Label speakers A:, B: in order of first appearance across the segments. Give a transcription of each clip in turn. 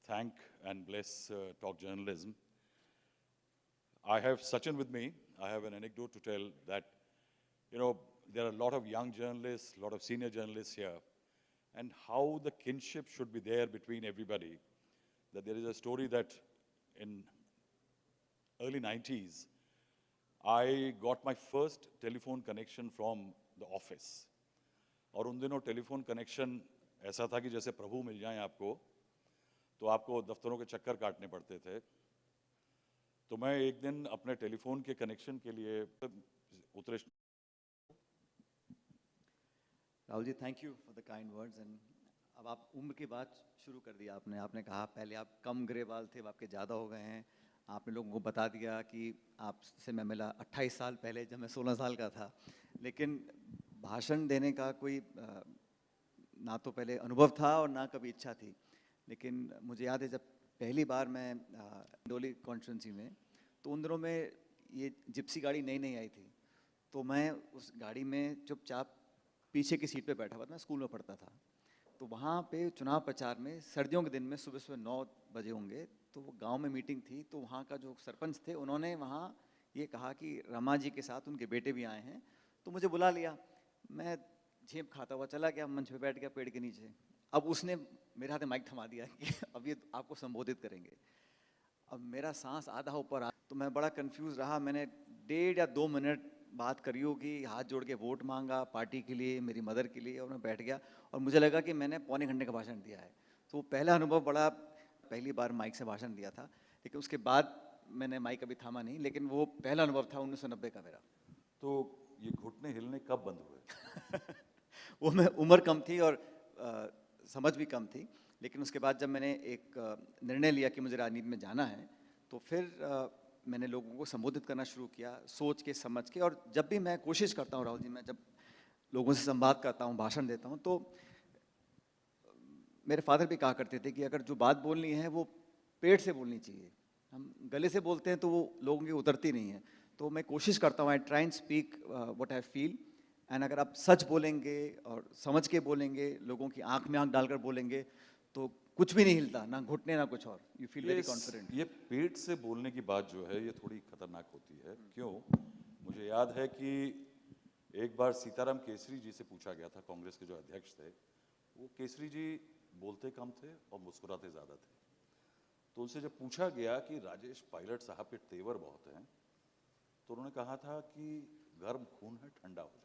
A: thank and bless talk journalism. I have Sachin with me. I have an anecdote to tell that, there are a lot of young journalists, a lot of senior journalists here, and how the kinship should be there between everybody. That there is a story that in early 90s, I got my first telephone connection from the office. और उन दिनों telephone connection ऐसा था कि जैसे प्रभु मिल जाएं आपको, तो आपको दफ्तरों के चक्कर काटने पड़ते थे. तो मैं एक दिन अपने टेलीफोन के कनेक्शन के लिए उतरे.
B: Rahul ji, thank you for the kind words. And अब आप उम्र की बात शुरू कर दी आपने कहा पहले आप कम ग्रेवाल थे, अब आपके ज़्यादा हो गए हैं. आपने लोगों को बता दिया कि आपसे मैं मिला 28 साल पहले जब मैं 16 साल का था. लेकिन भाषण देने का कोई ना तो पहले अनुभव था और ना कभी इच्छा थी. लेकिन मुझे याद है जब पहली बार मैं डोली कॉन्स्टिट्यूंसी में, तो उन दिनों में ये जिप्सी गाड़ी नई नई आई थी. तो मैं उस गाड़ी में चुपचाप पीछे की सीट पे बैठा हुआ था. मैं स्कूल में पढ़ता था. तो वहाँ पे चुनाव प्रचार में सर्दियों के दिन में सुबह सुबह 9 बजे होंगे, तो वो गांव में मीटिंग थी. तो वहाँ का जो सरपंच थे उन्होंने वहाँ ये कहा कि रमा जी के साथ उनके बेटे भी आए हैं. तो मुझे बुला लिया. मैं झेप खाता हुआ चला गया, मंच पे बैठ गया पेड़ के नीचे. अब उसने मेरे हाथ में माइक थमा दिया कि अब ये आपको संबोधित करेंगे. अब मेरा सांस आधा ऊपर आ, तो मैं बड़ा कंफ्यूज रहा. मैंने 1.5 या 2 मिनट बात करी होगी, हाथ जोड़ के वोट मांगा पार्टी के लिए, मेरी मदर के लिए, और मैं बैठ गया. और मुझे लगा कि मैंने पौने घंटे का भाषण दिया है. तो पहला अनुभव बड़ा, पहली बार माइक से भाषण दिया था. लेकिन उसके बाद मैंने माइक अभी थामा नहीं. लेकिन वो पहला अनुभव था 1990 का मेरा.
A: तो ये घुटने हिलने कब बंद हुए?
B: वो मैं उम्र कम थी और समझ भी कम थी. लेकिन उसके बाद जब मैंने एक निर्णय लिया कि मुझे राजनीति में जाना है, तो फिर मैंने लोगों को संबोधित करना शुरू किया, सोच के समझ के. और जब भी मैं कोशिश करता हूँ राहुल जी, मैं जब लोगों से संवाद करता हूँ, भाषण देता हूँ, तो मेरे फादर भी कहा करते थे कि अगर जो बात बोलनी है वो पेट से बोलनी चाहिए. हम गले से बोलते हैं तो वो लोगों की उतरती नहीं है. तो मैं कोशिश करता हूँ, I try and speak what I feel. And अगर आप सच बोलेंगे और समझ के बोलेंगे, लोगों की आंख में आंख डालकर बोलेंगे, तो कुछ भी नहीं हिलता, ना घुटने ना कुछ और. You feel very confident.
A: ये पेट से बोलने की बात जो है, ये थोड़ी खतरनाक होती है. क्यों? मुझे याद है कि एक बार सीताराम केसरी जी से पूछा गया था, कांग्रेस के जो अध्यक्ष थे. वो केसरी जी बोलते कम थे और मुस्कुराते ज़्यादा थे. तो उनसे जब पूछा गया कि राजेश पायलट साहब के तेवर बहुत हैं, तो उन्होंने कहा था कि गर्म खून है, ठंडा हो जाएगा.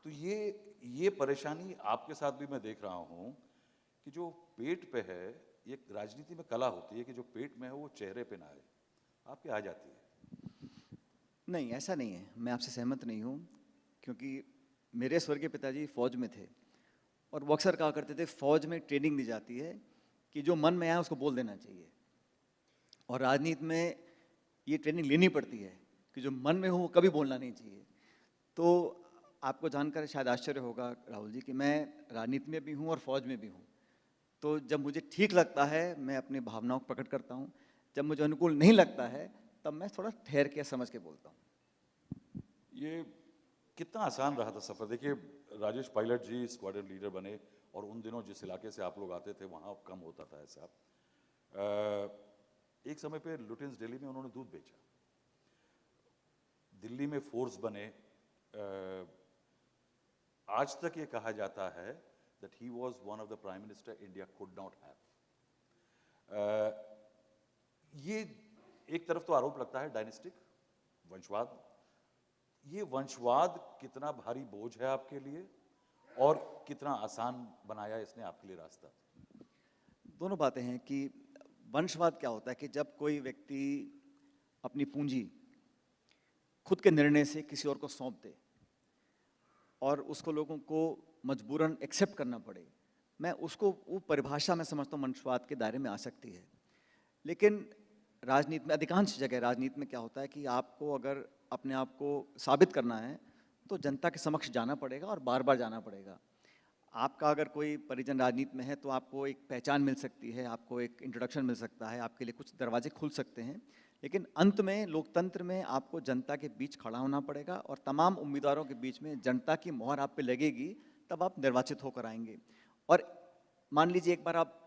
A: तो ये परेशानी आपके साथ भी मैं देख रहा हूँ कि जो पेट पे है, ये राजनीति में कला होती है कि जो पेट में है वो चेहरे पे ना आए. आपके आ जाती है.
B: नहीं, ऐसा नहीं है. मैं आपसे सहमत नहीं हूँ, क्योंकि मेरे स्वर्गीय पिताजी फौज में थे और वो अक्सर कहा करते थे फौज में ट्रेनिंग दी जाती है कि जो मन में आए उसको बोल देना चाहिए. और राजनीति में ये ट्रेनिंग लेनी पड़ती है कि जो मन में हो वो कभी बोलना नहीं चाहिए. तो आपको जानकर शायद आश्चर्य होगा राहुल जी कि मैं राजनीति में भी हूँ और फौज में भी हूँ. तो जब मुझे ठीक लगता है मैं अपनी भावनाओं को प्रकट करता हूँ. जब मुझे अनुकूल नहीं लगता है तब मैं थोड़ा ठहर के समझ के बोलता हूँ.
A: ये कितना आसान रहा था सफ़र. देखिए, राजेश पायलट जी स्क्वाड्रन लीडर बने और उन दिनों जिस इलाके से आप लोग आते थे वहाँ कम होता था ऐसा. एक समय पे लुटेंस दिल्ली में उन्होंने दूध बेचा. दिल्ली में फोर्स बने. आज तक ये कहा जाता है that he was one of the prime minister India could not have. ये एक तरफ तो आरोप लगता है डायनेस्टिक वंशवाद. ये वंशवाद कितना भारी बोझ है आपके लिए और कितना आसान बनाया इसने आपके लिए रास्ता?
B: दोनों बातें हैं कि वंशवाद क्या होता है कि जब कोई व्यक्ति अपनी पूंजी खुद के निर्णय से किसी और को सौंप दे और उसको लोगों को मजबूरन एक्सेप्ट करना पड़े, मैं उसको वो परिभाषा में समझता हूँ वंशवाद के दायरे में आ सकती है. लेकिन राजनीति में, अधिकांश जगह राजनीति में क्या होता है कि आपको अगर अपने आप को साबित करना है तो जनता के समक्ष जाना पड़ेगा और बार बार जाना पड़ेगा. आपका अगर कोई परिजन राजनीति में है तो आपको एक पहचान मिल सकती है, आपको एक इंट्रोडक्शन मिल सकता है, आपके लिए कुछ दरवाजे खुल सकते हैं. लेकिन अंत में लोकतंत्र में आपको जनता के बीच खड़ा होना पड़ेगा और तमाम उम्मीदवारों के बीच में जनता की मोहर आप पे लगेगी, तब आप निर्वाचित होकर आएंगे. और मान लीजिए एक बार आप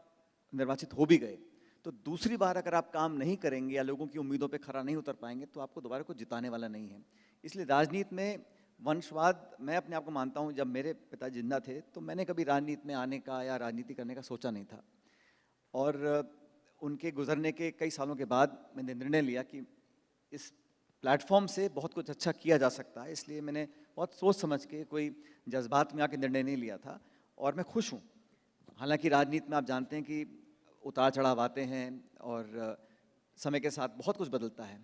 B: निर्वाचित हो भी गए, तो दूसरी बार अगर आप काम नहीं करेंगे या लोगों की उम्मीदों पे खरा नहीं उतर पाएंगे तो आपको दोबारा कुछ जिताने वाला नहीं है। इसलिए राजनीति में वंशवाद, मैं अपने आप को मानता हूँ, जब मेरे पिता जिंदा थे तो मैंने कभी राजनीति में आने का या राजनीति करने का सोचा नहीं था। और उनके गुजरने के कई सालों के बाद मैंने निर्णय लिया कि इस प्लेटफॉर्म से बहुत कुछ अच्छा किया जा सकता है, इसलिए मैंने बहुत सोच समझ के, कोई जज्बात में आके निर्णय नहीं लिया था। और मैं खुश हूँ। हालांकि राजनीति में आप जानते हैं कि उतार चढ़ाव आते हैं और समय के साथ बहुत कुछ बदलता है,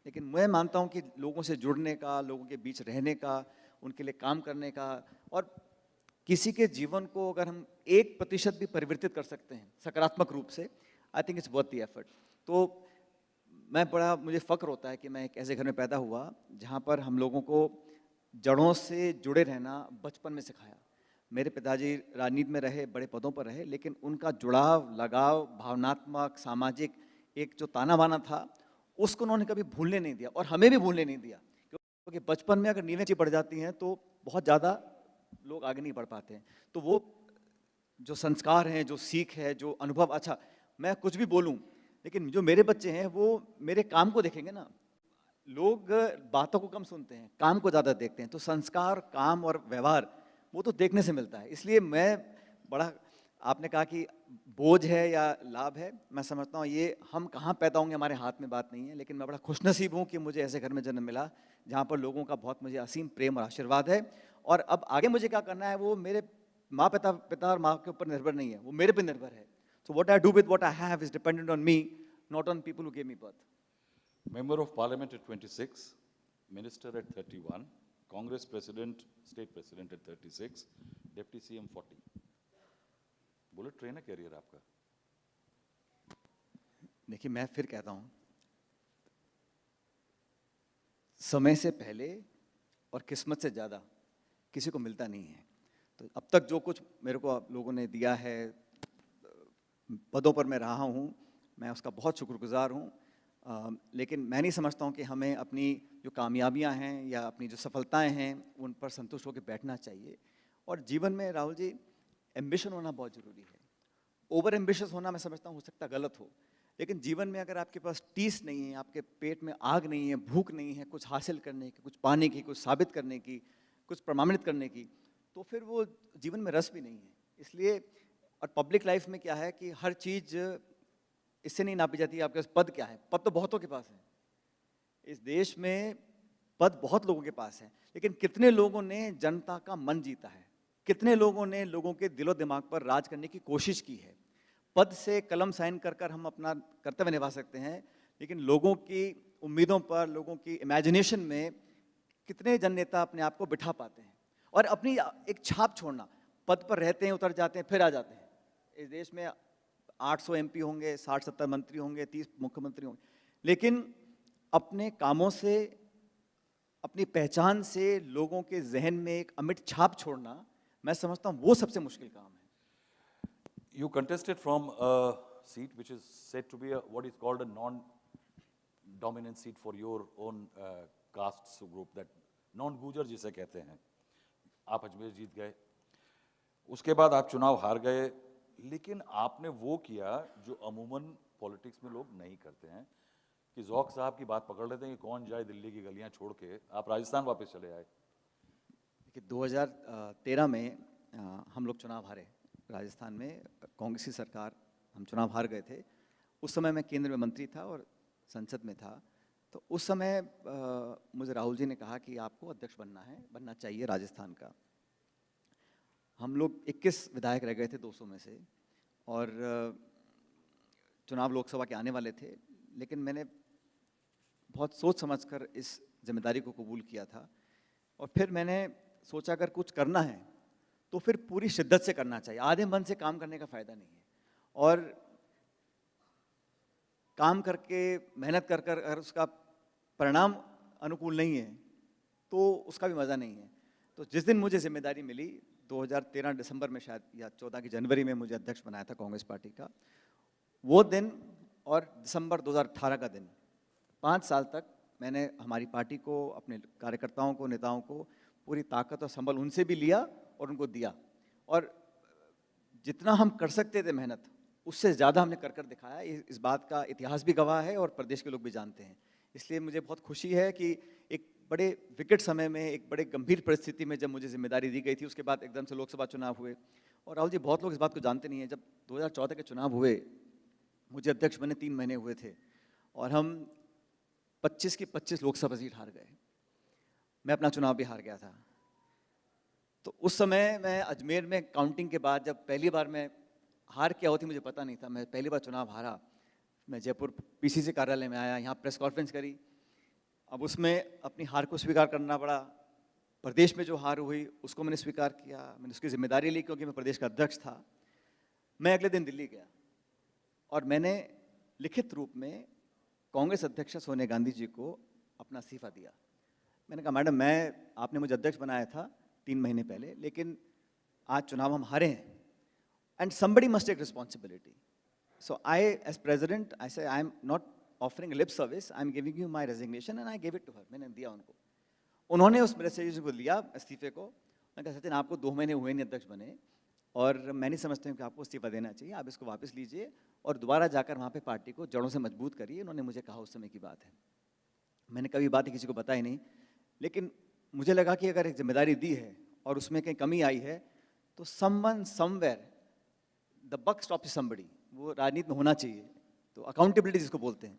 B: लेकिन मैं मानता हूँ कि लोगों से जुड़ने का, लोगों के बीच रहने का, उनके लिए काम करने का, और किसी के जीवन को अगर हम 1% भी परिवर्तित कर सकते हैं सकारात्मक रूप से, I think it's worth the effort. तो मुझे फ़ख्र होता है कि मैं एक ऐसे घर में पैदा हुआ जहाँ पर हम लोगों को जड़ों से जुड़े रहना बचपन में सिखाया। मेरे पिताजी राजनीति में रहे, बड़े पदों पर रहे, लेकिन उनका जुड़ाव, लगाव, भावनात्मक, सामाजिक एक जो ताना बाना था, उसको उन्होंने कभी भूलने नहीं दिया और हमें भी भूलने नहीं दिया। क्योंकि बचपन में अगर नींवें पड़ जाती हैं तो बहुत ज़्यादा लोग आगे नहीं बढ़ पाते हैं। तो वो जो संस्कार हैं, जो सीख है, जो अनुभव, अच्छा मैं कुछ भी बोलूं, लेकिन जो मेरे बच्चे हैं वो मेरे काम को देखेंगे ना। लोग बातों को कम सुनते हैं, काम को ज़्यादा देखते हैं। तो संस्कार, काम और व्यवहार वो तो देखने से मिलता है। इसलिए मैं बड़ा, आपने कहा कि बोझ है या लाभ है, मैं समझता हूँ ये हम कहाँ पैदा होंगे हमारे हाथ में बात नहीं है, लेकिन मैं बड़ा खुशनसीब हूँ कि मुझे ऐसे घर में जन्म मिला जहाँ पर लोगों का बहुत मुझे असीम प्रेम और आशीर्वाद है। और अब आगे मुझे क्या करना है वो मेरे पिता और माँ के ऊपर निर्भर नहीं है, वो मेरे पे निर्भर है। So what I do with what I have is dependent on me, not on people who gave me birth.
A: Member of Parliament at 26, Minister at 31, Congress President, State President at 36, Deputy CM 40. Bullet train है career आपका।
B: देखिए मैं फिर कहता हूँ, समय से पहले और किस्मत से ज़्यादा किसी को मिलता नहीं है। तो अब तक जो कुछ मेरे को आप लोगों ने दिया है, पदों पर मैं रहा हूँ, मैं उसका बहुत शुक्रगुजार हूँ। लेकिन मैं नहीं समझता हूँ कि हमें अपनी जो कामयाबियाँ हैं या अपनी जो सफलताएं हैं उन पर संतुष्ट होकर बैठना चाहिए। और जीवन में राहुल जी, एम्बिशन होना बहुत ज़रूरी है। ओवर एम्बिशियस होना मैं समझता हूँ हो सकता गलत हो, लेकिन जीवन में अगर आपके पास टीस नहीं है, आपके पेट में आग नहीं है, भूख नहीं है कुछ हासिल करने की, कुछ पाने की, कुछ साबित करने की, कुछ प्रमाणित करने की, तो फिर वो जीवन में रस भी नहीं है। इसलिए, और पब्लिक लाइफ में क्या है कि हर चीज़ इससे नहीं नापी जाती है आपके पास पद क्या है। पद तो बहुतों के पास है, इस देश में पद बहुत लोगों के पास है, लेकिन कितने लोगों ने जनता का मन जीता है, कितने लोगों ने लोगों के दिलो दिमाग पर राज करने की कोशिश की है। पद से कलम साइन कर कर हम अपना कर्तव्य निभा सकते हैं, लेकिन लोगों की उम्मीदों पर, लोगों की इमेजिनेशन में कितने जन नेता अपने आप को बिठा पाते हैं और अपनी एक छाप छोड़ना। पद पर रहते हैं, उतर जाते हैं, फिर आ जाते हैं। इस देश में 800 एमपी होंगे, 60-70 मंत्री होंगे, 30 मुख्यमंत्री होंगे, लेकिन अपने कामों से, अपनी पहचान से लोगों के जहन में एक अमिट छाप छोड़ना, मैं समझता हूँ वो सबसे मुश्किल काम है।
A: You contested from a seat which is said to be what is called a non-dominant seat for your own caste group, that non-Gujar जिसे कहते हैं। आप अजमेर जीत गए, उसके बाद आप चुनाव हार गए, लेकिन आपने वो किया जो अमूमन पॉलिटिक्स में लोग नहीं करते हैं कि ज़ौक साहब की बात पकड़ लेते हैं कि कौन जाए दिल्ली की गलियां छोड़ के, आप राजस्थान वापस चले आए।
B: देखिए 2013 में हम लोग चुनाव हारे राजस्थान में, कांग्रेस की सरकार, हम चुनाव हार गए थे। उस समय मैं केंद्र में मंत्री था और संसद में था। तो उस समय मुझे राहुल जी ने कहा कि आपको अध्यक्ष बनना चाहिए राजस्थान का। हम लोग 21 विधायक रह गए थे 200 में से, और चुनाव लोकसभा के आने वाले थे, लेकिन मैंने बहुत सोच समझकर इस जिम्मेदारी को कबूल किया था। और फिर मैंने सोचा अगर कुछ करना है तो फिर पूरी शिद्दत से करना चाहिए, आधे मन से काम करने का फ़ायदा नहीं है। और काम करके, मेहनत कर कर अगर उसका परिणाम अनुकूल नहीं है तो उसका भी मज़ा नहीं है। तो जिस दिन मुझे जिम्मेदारी मिली, 2013 दिसंबर में शायद, या 14 की जनवरी में मुझे अध्यक्ष बनाया था कांग्रेस पार्टी का, वो दिन और दिसंबर 2018 का दिन, 5 साल तक मैंने हमारी पार्टी को, अपने कार्यकर्ताओं को, नेताओं को पूरी ताकत और संबल उनसे भी लिया और उनको दिया। और जितना हम कर सकते थे मेहनत, उससे ज़्यादा हमने कर दिखाया। इस बात का इतिहास भी गवाह है और प्रदेश के लोग भी जानते हैं। इसलिए मुझे बहुत खुशी है कि एक बड़े विकट समय में, एक बड़े गंभीर परिस्थिति में जब मुझे जिम्मेदारी दी गई थी, उसके बाद एकदम से लोकसभा चुनाव हुए। और राहुल जी, बहुत लोग इस बात को जानते नहीं हैं, जब 2014 के चुनाव हुए, मुझे अध्यक्ष बने 3 महीने हुए थे और हम 25 की 25 लोकसभा सीट हार गए। मैं अपना चुनाव भी हार गया था। तो उस समय मैं अजमेर में काउंटिंग के बाद, जब पहली बार मैं हार क्या होती मुझे पता नहीं था, मैं पहली बार चुनाव हारा, मैं जयपुर पीसीसी कार्यालय में आया, यहाँ प्रेस कॉन्फ्रेंस करी। अब उसमें अपनी हार को स्वीकार करना पड़ा। प्रदेश में जो हार हुई उसको मैंने स्वीकार किया, मैंने उसकी जिम्मेदारी ली क्योंकि मैं प्रदेश का अध्यक्ष था। मैं अगले दिन दिल्ली गया और मैंने लिखित रूप में कांग्रेस अध्यक्ष सोनिया गांधी जी को अपना इस्तीफा दिया। मैंने कहा, मैडम, आपने मुझे अध्यक्ष बनाया था 3 महीने पहले, लेकिन आज चुनाव हम हारे हैं and somebody must take responsibility. So I, as president, I say I'm not offering lip service, I'm giving you my resignation, and I gave it to her. मैंने दिया उनको। उन्होंने उस रेजिग्नेशन को लिया, इस्तीफे को। मैंने कहा, सचिन, आपको 2 महीने हुए नहीं अध्यक्ष बने और मैं नहीं समझता हूँ कि आपको इस्तीफा देना चाहिए, आप इसको वापस लीजिए और दोबारा जाकर वहाँ पे पार्टी को जड़ों से मजबूत करिए। उन्होंने मुझे कहा, उस समय की बात है। मैंने कभी बात किसी को बताई नहीं, लेकिन मुझे लगा कि अगर एक जिम्मेदारी दी है और उसमें कहीं कमी आई है तो someone somewhere the buck stops somebody, वो राजनीति में होना चाहिए। तो अकाउंटेबिलिटी जिसको बोलते हैं।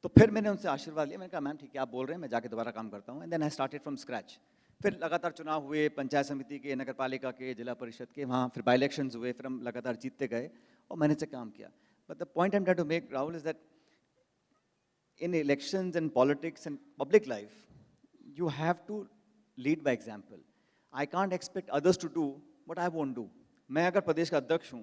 B: तो फिर मैंने उनसे आशीर्वाद लिया। मैंने कहा, मैम ठीक है, आप बोल रहे हैं, मैं जाके दोबारा काम करता हूँ। And then I started from scratch. फिर लगातार चुनाव हुए, पंचायत समिति के, नगर पालिका के, जिला परिषद के, वहाँ फिर बाई इलेक्शंस हुए, फिर हम लगातार जीतते गए और मैंने से काम किया। But the point I am trying to make, Rahul, is that in elections and politics and public life you have to lead by example. I can't expect others to do what I won't do. मैं अगर प्रदेश का अध्यक्ष हूँ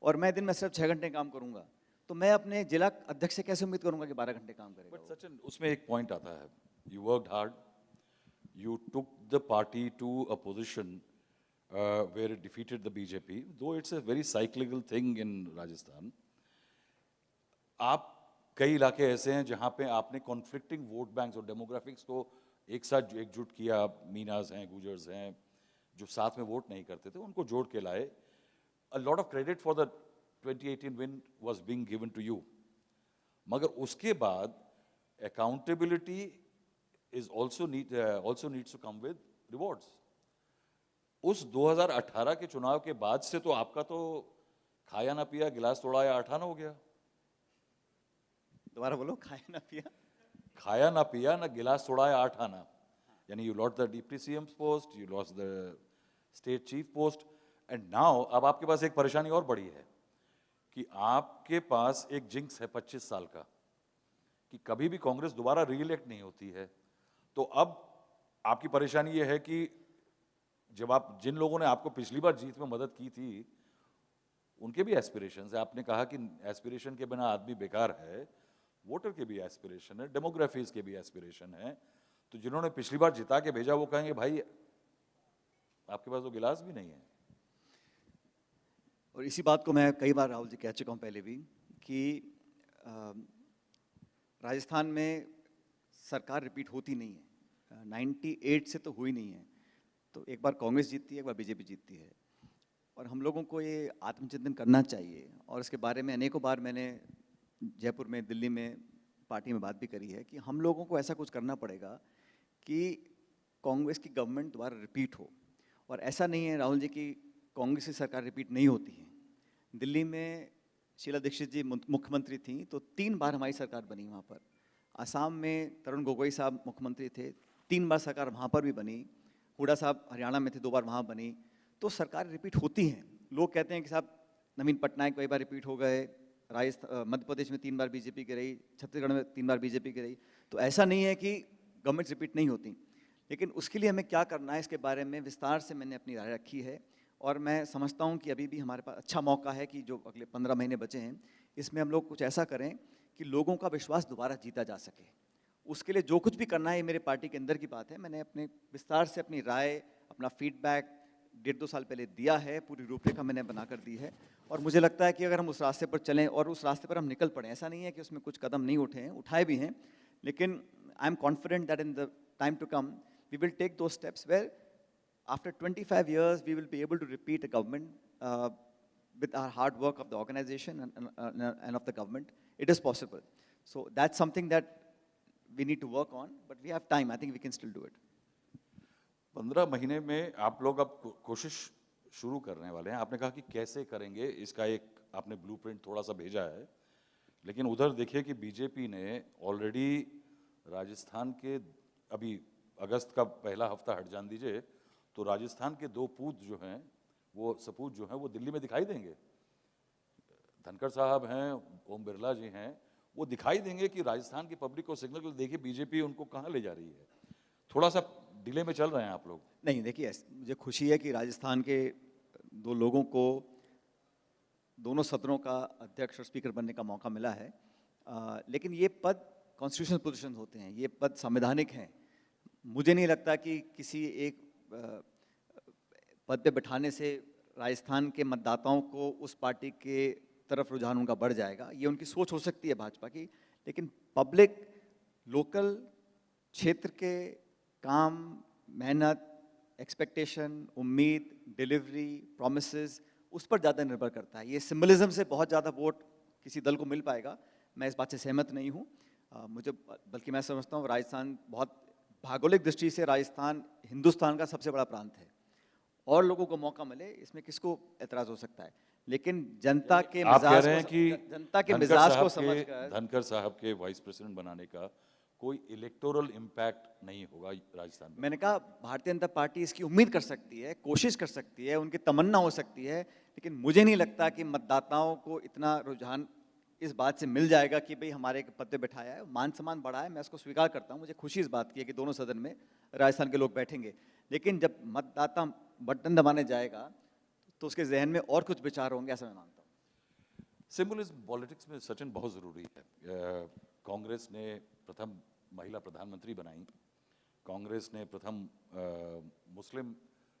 B: और मैं दिन में सिर्फ 6 घंटे काम करूँगा, तो मैं अपने जिला अध्यक्ष से कैसे उम्मीद करूँगा कि 12 घंटे काम करेगा?
A: But Sachin, उसमें एक पॉइंट आता है, you worked hard, you took the party to a position where it defeated the BJP, though it's a very cyclical thing in Rajasthan. आप कई इलाके ऐसे हैं जहाँ पे आपने कॉन्फ्लिक्टिंग वोट बैंक्स और डेमोग्राफिक्स को एक साथ एकजुट किया। मीनाज हैं, गुजर्स हैं, जो साथ में वोट नहीं करते थे, उनको जोड़ के लाए। A lot of credit for the 2018 win was being given to you. मगर उसके बाद accountability is also needs to come with rewards. उस 2018 के चुनाव के बाद से तो आपका तो खाया ना पिया, गिलास तोड़ा या आठाना हो गया।
B: दोबारा बोलो, खाया ना पिया?
A: खाया ना पिया ना गिलास तोड़ा या आठाना। यानी you lost the deputy CM post, you lost the state chief post, and now अब आपके पास एक परेशानी और बड़ी है कि आपके पास एक जिंक्स है 25 साल का कि कभी भी कांग्रेस दोबारा रीइलेक्ट नहीं होती है। तो अब आपकी परेशानी ये है कि जब आप, जिन लोगों ने आपको पिछली बार जीत में मदद की थी, उनके भी एस्पिरेशंस है। आपने कहा कि एस्पिरेशन के बिना आदमी बेकार है, वोटर के भी एस्पिरेशन है, डेमोग्राफीज के भी एस्पिरेशन है। तो जिन्होंने पिछली बार जिता के भेजा वो कहेंगे, भाई आपके पास तो गिलास भी नहीं है।
B: और इसी बात को मैं कई बार, राहुल जी, कह चुका हूँ पहले भी कि राजस्थान में सरकार रिपीट होती नहीं है। 98 से तो हुई नहीं है। तो एक बार कांग्रेस जीतती है, एक बार बीजेपी जीतती है। और हम लोगों को ये आत्मचिंतन करना चाहिए और इसके बारे में अनेकों बार मैंने जयपुर में, दिल्ली में पार्टी में बात भी करी है कि हम लोगों को ऐसा कुछ करना पड़ेगा कि कांग्रेस की गवर्नमेंट दोबारा रिपीट हो। और ऐसा नहीं है राहुल जी कि कांग्रेस की सरकार रिपीट नहीं होती है। दिल्ली में शीला दीक्षित जी मुख्यमंत्री थी तो 3 बार हमारी सरकार बनी वहाँ पर। असम में तरुण गोगोई साहब मुख्यमंत्री थे, 3 बार सरकार वहाँ पर भी बनी। हुडा साहब हरियाणा में थे, 2 बार वहाँ बनी। तो सरकार रिपीट होती हैं। लोग कहते हैं कि साहब नवीन पटनायक कई बार रिपीट हो गए, मध्य प्रदेश में 3 बार बीजेपी की रही, छत्तीसगढ़ में 3 बार बीजेपी की रही। तो ऐसा नहीं है कि गवर्नमेंट रिपीट नहीं होती, लेकिन उसके लिए हमें क्या करना है इसके बारे में विस्तार से मैंने अपनी राय रखी है। और मैं समझता हूँ कि अभी भी हमारे पास अच्छा मौका है कि जो अगले 15 महीने बचे हैं इसमें हम लोग कुछ ऐसा करें कि लोगों का विश्वास दोबारा जीता जा सके। उसके लिए जो कुछ भी करना है ये मेरे पार्टी के अंदर की बात है। मैंने अपने विस्तार से अपनी राय, अपना फीडबैक 1.5-2 साल पहले दिया है, पूरी रूपरेखा मैंने बनाकर दी है। और मुझे लगता है कि अगर हम उस रास्ते पर चलें और उस रास्ते पर हम निकल पड़ें, ऐसा नहीं है कि उसमें कुछ कदम नहीं उठे हैं, उठाए भी हैं, लेकिन I am confident that in the time to come we will take those steps where after 25 years we will be able to repeat a government with our hard work of the organization and of the government, it is possible. So that's something that we need to work on, but we have time. I think we can still do it.
A: 15 महीने में आप लोग अब कोशिश शुरू करने वाले हैं। आपने कहा कि कैसे करेंगे, इसका एक आपने ब्लूप्रिंट थोड़ा सा भेजा है, लेकिन उधर देखिए कि बीजेपी ने ऑलरेडी राजस्थान के, अभी अगस्त का पहला हफ्ता हट जान दीजिए, तो राजस्थान के 2 पूत जो हैं, वो सपूत जो हैं, वो दिल्ली में दिखाई देंगे। धनखड़ साहब हैं, ओम बिरला जी हैं, वो दिखाई देंगे कि राजस्थान की पब्लिक को सिग्नल देखिए बीजेपी उनको कहाँ ले जा रही है। थोड़ा सा डिले में चल रहे हैं आप लोग।
B: नहीं, देखिए, मुझे खुशी है कि राजस्थान के 2 लोगों को दोनों सदनों का अध्यक्ष और स्पीकर बनने का मौका मिला है, लेकिन ये पद कॉन्स्टिट्यूशनल पोजीशन होते हैं, ये पद संवैधानिक हैं। मुझे नहीं लगता कि किसी एक पद पे बिठाने से राजस्थान के मतदाताओं को उस पार्टी के तरफ रुझान उनका बढ़ जाएगा। ये उनकी सोच हो सकती है भाजपा की, लेकिन पब्लिक लोकल क्षेत्र के काम, मेहनत, एक्सपेक्टेशन, उम्मीद, डिलीवरी, प्रॉमिसेस, उस पर ज़्यादा निर्भर करता है। ये सिंबलिज्म से बहुत ज़्यादा वोट किसी दल को मिल पाएगा, मैं इस बात से सहमत नहीं हूँ। मुझे बल्कि मैं समझता हूँ राजस्थान बहुत भौगोलिक दृष्टि से राजस्थान हिंदुस्तान का सबसे बड़ा प्रांत है, और लोगों को मौका मिले इसमें किसको एतराज़ हो सकता है, लेकिन जनता के
A: आप कह
B: मिजाज
A: रहे हैं
B: को,
A: कि
B: जनता के मिजाज को समझकर
A: धनखड़ साहब के वाइस प्रेसिडेंट बनाने का कोई इलेक्टोरल इम्पैक्ट नहीं होगा राजस्थान में।
B: मैंने कहा भारतीय जनता पार्टी इसकी उम्मीद कर सकती है, कोशिश कर सकती है, उनकी तमन्ना हो सकती है, लेकिन मुझे नहीं लगता कि मतदाताओं को इतना रुझान इस बात से मिल जाएगा कि भाई हमारे एक पद पे बैठाया है। मान सम्मान बढ़ा है, मैं इसको स्वीकार करता हूँ, मुझे खुशी इस बात की है कि दोनों सदन में राजस्थान के लोग बैठेंगे, लेकिन जब मतदाता बटन दबाने जाएगा तो उसके जहन में और कुछ विचार होंगे, ऐसा मैं मानता हूँ।
A: सिंबलिज्म पॉलिटिक्स में सचिन बहुत ज़रूरी है। कांग्रेस ने प्रथम महिला प्रधानमंत्री बनाई, कांग्रेस ने प्रथम मुस्लिम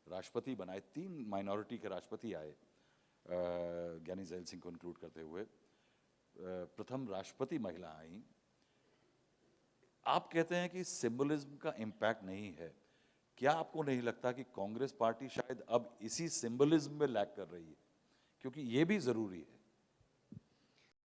A: राष्ट्रपति बनाए, 3 माइनॉरिटी के राष्ट्रपति आए, ज्ञानी जैल सिंह को इंक्लूड करते हुए प्रथम राष्ट्रपति महिला आई। आप कहते हैं कि सिंबलिज्म का इम्पैक्ट नहीं है, क्या आपको नहीं लगता कि कांग्रेस पार्टी शायद अब इसी सिंबलिज्म में लैग कर रही है, क्योंकि ये भी ज़रूरी है।